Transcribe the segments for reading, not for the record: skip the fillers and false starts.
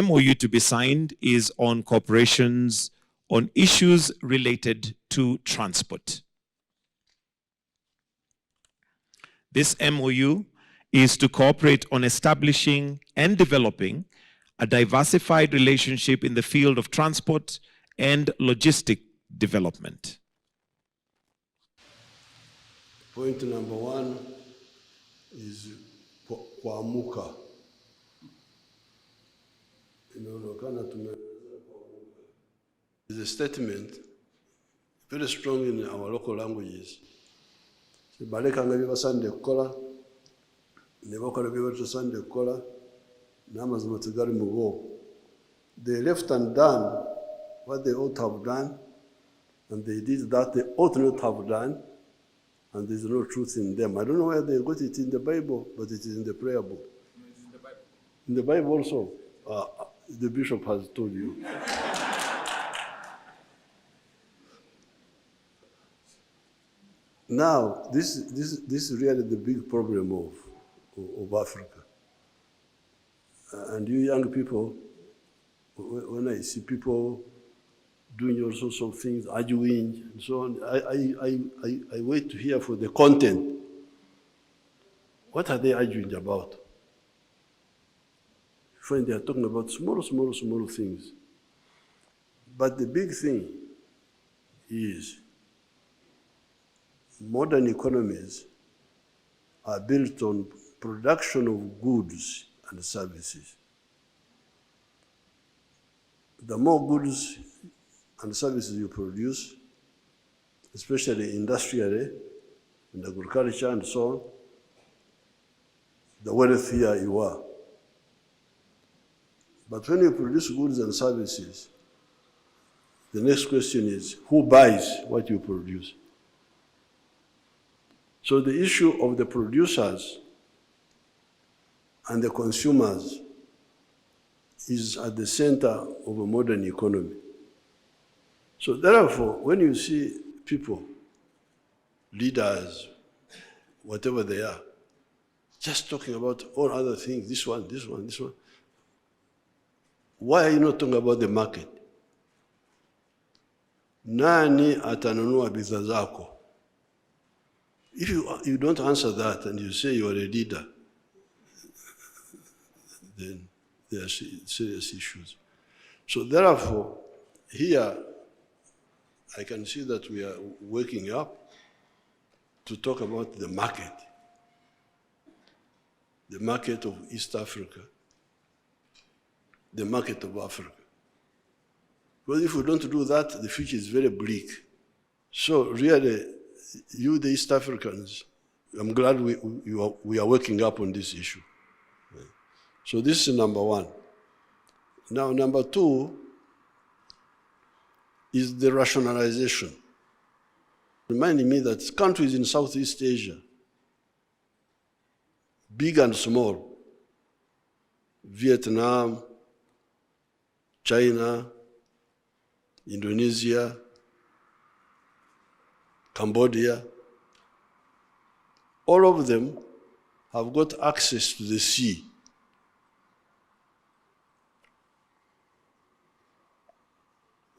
MOU to be signed is on cooperations on issues related to transport. This MOU is to cooperate on establishing and developing a diversified relationship in the field of transport and logistic development. Point number one is kuamuka. It's a statement very strong in our local languages. They left undone what they ought to have done, and they did that they ought not have done, and there's no truth in them. I don't know where they got it in the Bible, but it is in the prayer book. It's in the Bible. In the Bible also. The bishop has told you. Now, this is really the big problem of Africa. And you young people, when I see people doing all sorts of things, arguing and so on, I wait to hear for the content. What are they arguing about? When they are talking about small things. But the big thing is modern economies are built on production of goods and services. The more goods and services you produce, especially industrially, in agriculture and so on, the wealthier you are. But when you produce goods and services, the next question is, who buys what you produce? So the issue of the producers and the consumers is at the center of a modern economy. So therefore, when you see people, leaders, whatever they are, just talking about all other things, this one, why are you not talking about the market? Nani atanunua bidhaa zako? If you don't answer that and you say you are a leader, then there are serious issues. So therefore, here, I can see that we are waking up to talk about the market of East Africa, the market of Africa. Because if we don't do that, the future is very bleak. So really, you, the East Africans, I'm glad we are waking up on this issue. So this is number one. Now, number two is the rationalization. Reminding me that countries in Southeast Asia, big and small, Vietnam, China, Indonesia, Cambodia, all of them have got access to the sea.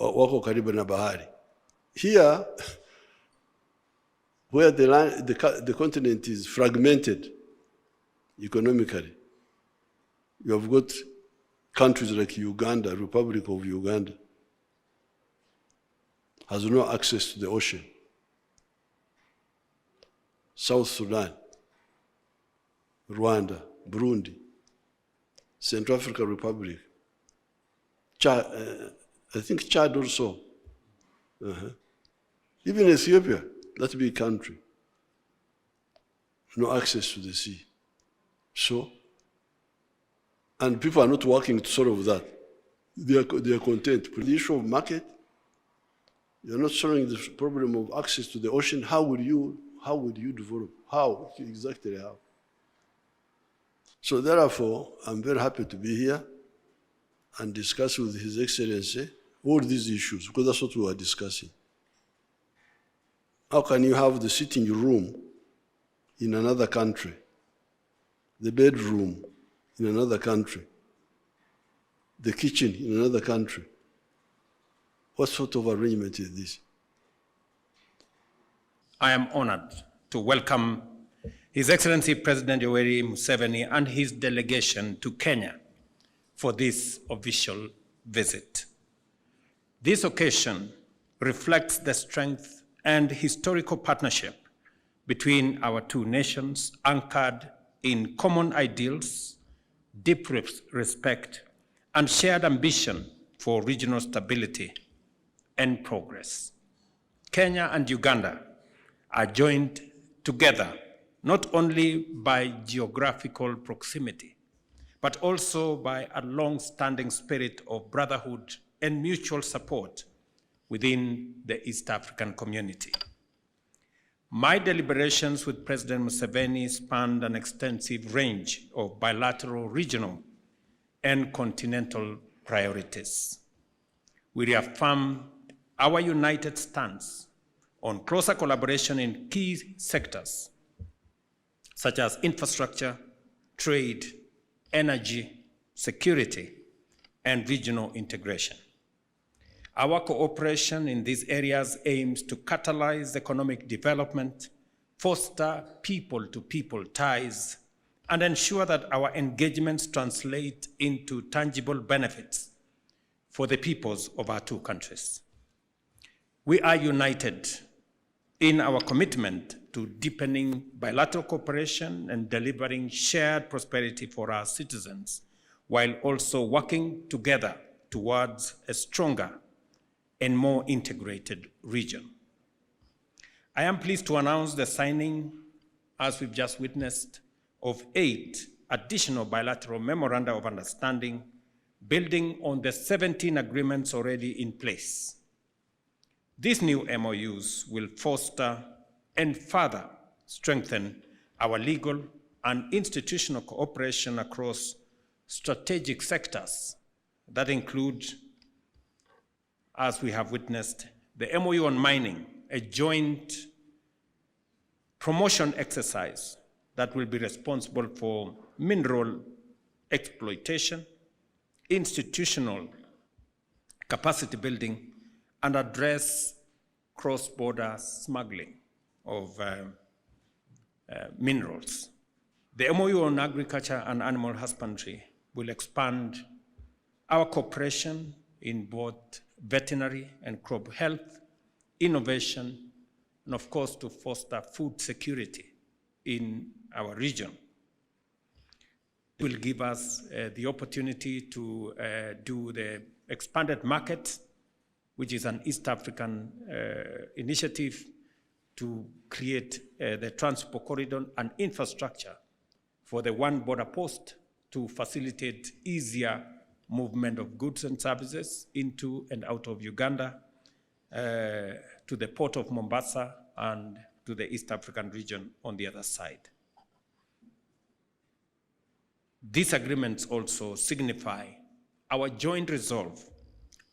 Wako karibu na bahari. Here, where the continent is fragmented economically, you have got countries like Uganda, Republic of Uganda, has no access to the ocean. South Sudan, Rwanda, Burundi, Central African Republic, Chad, I think Chad also. Even Ethiopia, that big country, no access to the sea. So And people are not working to solve that. They are content. The issue of market, you're not solving the problem of access to the ocean. How would you develop? How? Exactly how? So therefore, I'm very happy to be here and discuss with His Excellency all these issues, because that's what we were discussing. How can you have the sitting room in another country, the bedroom in another country, the kitchen in another country? What sort of arrangement is this? I am honored to welcome His Excellency President Yoweri Museveni and his delegation to Kenya for this official visit. This occasion reflects the strength and historical partnership between our two nations, anchored in common ideals, deep respect, and shared ambition for regional stability and progress. Kenya and Uganda are joined together not only by geographical proximity, but also by a long-standing spirit of brotherhood and mutual support within the East African community. My deliberations with President Museveni spanned an extensive range of bilateral, regional, and continental priorities. We reaffirm our united stance on closer collaboration in key sectors such as infrastructure, trade, energy, security, and regional integration. Our cooperation in these areas aims to catalyze economic development, foster people-to-people ties, and ensure that our engagements translate into tangible benefits for the peoples of our two countries. We are united in our commitment to deepening bilateral cooperation and delivering shared prosperity for our citizens, while also working together towards a stronger and more integrated region. I am pleased to announce the signing, as we've just witnessed, of 8 additional bilateral memoranda of understanding, building on the 17 agreements already in place. These new MOUs will foster and further strengthen our legal and institutional cooperation across strategic sectors that include, as we have witnessed, the MOU on mining, a joint promotion exercise that will be responsible for mineral exploitation, institutional capacity building, and address cross-border smuggling of minerals. The MOU on agriculture and animal husbandry will expand our cooperation in both veterinary and crop health, innovation, and of course to foster food security in our region. It will give us the opportunity to do the expanded market, which is an East African initiative to create the transport corridor and infrastructure for the one border post to facilitate easier movement of goods and services into and out of Uganda, to the port of Mombasa and to the East African region on the other side. These agreements also signify our joint resolve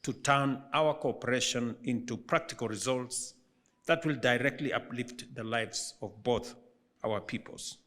to turn our cooperation into practical results that will directly uplift the lives of both our peoples.